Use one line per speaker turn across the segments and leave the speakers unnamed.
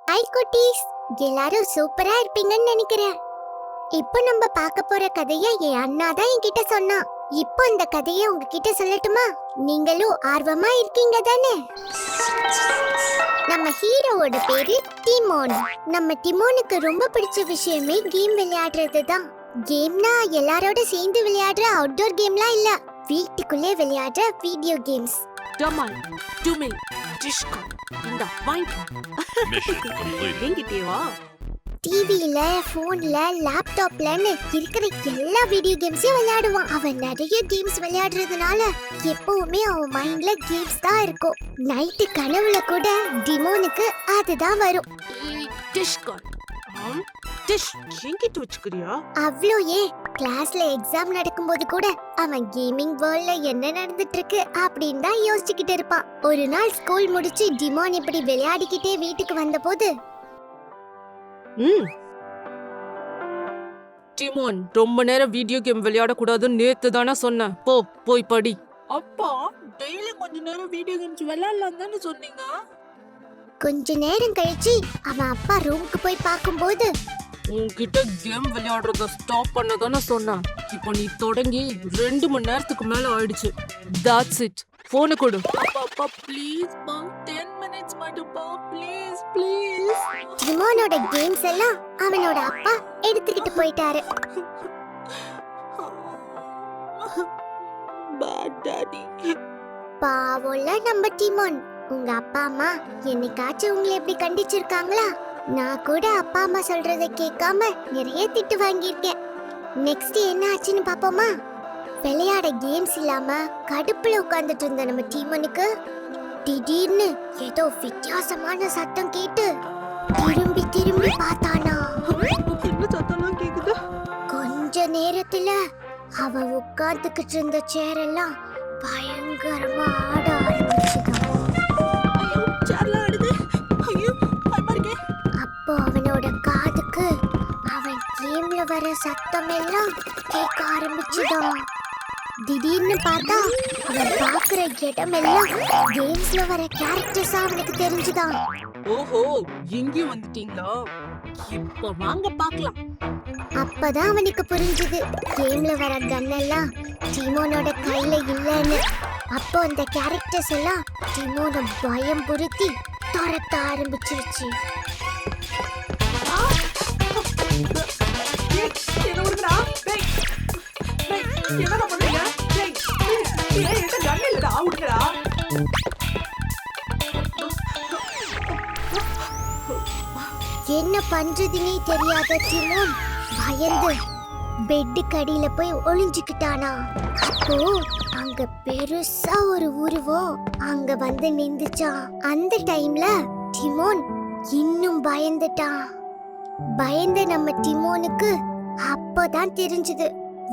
Hi குட்டீஸ், எல்லாரும் சூப்பரா இருப்பீங்கன்னு நினைக்கிறேன். இப்போ நம்ம பார்க்க போற கதைய என் அண்ணா தான் என்கிட்ட சொன்னா. இப்போ இந்த கதையை உங்ககிட்ட சொல்லட்டுமா? நீங்களும் ஆர்வமா இருக்கீங்க தானே? நம்ம ஹீரோவோட பேரு டிமோன். நம்ம டிமோனுக்கு ரொம்ப பிடிச்ச விஷயமே கேம் விளையாடுறது தான். கேம்னா எல்லாரோட சேர்ந்து விளையாடுற அவுட்டோர் கேம்லாம் இல்ல, வீட்டுக்குள்ளே விளையாடுற வீடியோ கேம்ஸ்.
டமால் டுமில் டிஷ்கா இந்த வாங்கிட்டேவா?
டிவில, போன்ல, லேப்டாப்லன்னு இருக்கிற எல்லா வீடியோ கேம்ஸையும் விளையாடுவான். அவன் நிறைய கேம்ஸ் விளையாடுறதுனால எப்பவுமே அவன் மைண்ட்ல கேம்ஸ் தான் இருக்கும். நைட்டு கனவுல கூட டிமோனுக்கு அதுதான் வரும். அவ்வளோ ஏன், கிளாஸ்ல எக்ஸாம் நடக்கும்போது கூட அவன் கேமிங் வேர்ல்ட்ல என்ன நடந்துட்டு இருக்கு அப்படின்னு தான் யோசிச்சுக்கிட்டு இருப்பான். ஒரு நாள் ஸ்கூல் முடிச்சு டிமோன் இப்படி விளையாடிக்கிட்டே வீட்டுக்கு வந்த போது,
டிமோன் ரொம்ப நேரம் வீடியோ கேம் விளையாட கூடாதுன்னு நேத்து தானே சொன்னேன். போய் படி. அப்பா டெய்லி கொஞ்ச நேரம் வீடியோ கேம்ஸ் விளையாடலாம் தானே சொன்னீங்க.
கொஞ்ச நேரம் கழிச்சு அவன் அப்பா ரூமுக்கு போய் பார்க்கும்போது,
உன்கிட்ட கேம் விளையாடுறத ஸ்டாப் பண்ண தானே சொன்னேன். இப்போ நீ தொடங்கி 2 மணி நேரத்துக்கு மேல ஆயிடுச்சு. That's it. போனை கொடு. அப்பா ப்ளீஸ் பா, 10 minutes மட்டும் பா, ப்ளீஸ் ப்ளீஸ்.
டிமோனோட கேம்ஸ் எல்லாம் அவனோட அப்பா எடுத்துக்கிட்டு போயிட்டாரு.
Bad daddy.
பாவம்ல நம்ம டிமோன். உங்க அப்பா அம்மா என்னைக்காச்சும் உங்களை எப்படி கண்டிச்சிருக்காங்களா? நான் கூட அப்பா அம்மா சொல்றதை கேட்காம நிறைய திட்டு வாங்கியிருக்கேன். நெக்ஸ்ட் என்ன ஆச்சுன்னு பாப்போமா? விளையாட கேம்ஸ் இல்லாம கடுப்புல உட்கார்ந்துட்டு இருந்த நம்ம டீமனுக்கு திடீர்னு ஏதோ வித்தியாசமான சத்தம் கேட்டு திரும்பி பார்த்தானா.
என்ன சத்தம்லாம் கேக்குது?
கொஞ்ச நேரத்துல அவன் உட்கார்ந்துகிட்டு இருந்த சேர் எல்லாம் பயங்கரமா ஆட ஆரம்பிச்சுதான். அப்போ அவனோட காதுக்கு அவன் கேம்ல வர சத்தம் எல்லாம் கேட்க ஆரம்பிச்சுதான். திடீர்னு பார்த்தா அவன் பாக்குற இடம் எல்லாம் கேம்ஸ்ல வர கேரக்டர்ஸ் அவனுக்கு தெரிஞ்சுதான்.
ஓஹோ, எங்கேயும் வந்துட்டீங்களா? இப்ப வாங்க பார்க்கலாம்.
அப்பதான் அவனுக்கு புரிஞ்சுது, கேம்ல வர கன் எல்லாம் டிமோனோட கையில இல்லைன்னு. அப்போ அந்த கேரக்டர்ஸ் எல்லாம் டிமோனை பயம் புறுத்தி துரத்த ஆரம்பிச்சிருச்சு. என்ன பண்றதுன்னே தெரியாத டிமோன் பயந்து பெட்டு கடியில போய் ஒளிஞ்சுக்கிட்டானா. அப்போ அங்க பெருசா ஒரு உருவம் அங்க வந்து நின்றுச்சான். அந்த டைம்ல டிமோன் இன்னும் பயந்துட்டான். பயந்த நம்ம டிமோனுக்கு அப்பதான் தெரிஞ்சது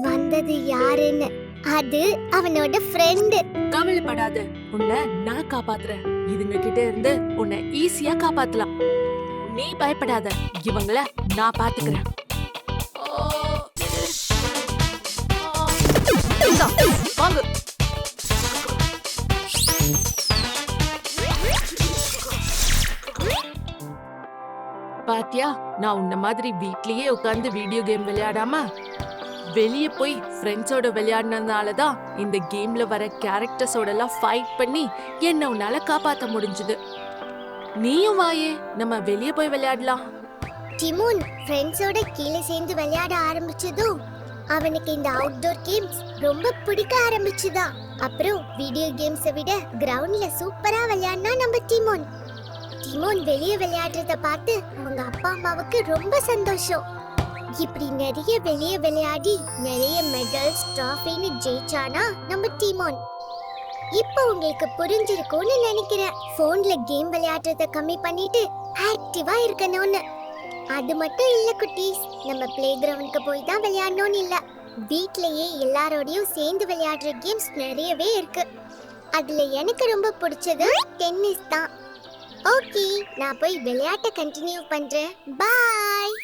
வந்தது யாருன்னு. அது அவனோட ஃப்ரெண்டு.
கவலைப்படாத, உன்னை நான் காப்பாத்துறேன். இதுங்க கிட்ட இருந்து உன்னை ஈஸியா காப்பாத்தலாம். நீ பயப்படாத, இவங்கள நான் பாத்துக்கிறேன். வாங்க. பாத்தியா, நான் உன்ன மாதிரி வீட்லயே உட்கார்ந்து வீடியோ கேம் விளையாடாம வெளியே போய் ஃப்ரெண்ட்ஸோட விளையாடினதுனாலதான் இந்த கேம்ல வர கேரக்டர்ஸோட எல்லாம் ஃபைட் பண்ணி என்ன உன்னால காப்பாத்த முடிஞ்சது. நீயும் வாயே, நம்ம வெளியே போய் விளையாடலாம்.
டிமோன் ஃப்ரெண்ட்ஸோட கீழே சேர்ந்து விளையாட ஆரம்பிச்சதும் அவனுக்கு இந்த அவுட்டோர் கேம்ஸ் ரொம்ப பிடிக்க ஆரம்பிச்சுதான். அப்புறம் வீடியோ கேம்ஸை விட கிரவுண்ட்ல சூப்பரா விளையாடினா நம்ம டிமோன். டிமோன் வெளியே விளையாடுறத பார்த்து அவங்க அப்பா அம்மாவுக்கு ரொம்ப சந்தோஷம். இப்படி நிறைய வெளியே விளையாடி நிறைய மெடல்ஸ் ட்ராஃபின்னு ஜெயிச்சானா நம்ம டிமோன். இப்போ உங்களுக்கு புரிஞ்சிருக்கும்னு நினைக்கிறேன், போன்ல கேம் விளையாடுறத கம்மி பண்ணிட்டு ஆக்டிவா இருக்கணும்னு. அது மட்டும் இல்ல குட்டீஸ், நம்ம பிளே கிரவுண்டுக்கு போய் தான் விளையாடணும்னு இல்ல, வீட்லயே எல்லாரோடையும் சேர்ந்து விளையாடுற கேம்ஸ் நிறையவே இருக்கு. அதுல எனக்கு ரொம்ப பிடிச்சது டென்னிஸ் தான். ஓகே, நான் போய் விளையாட்ட கண்டினியூ பண்றேன். பாய்.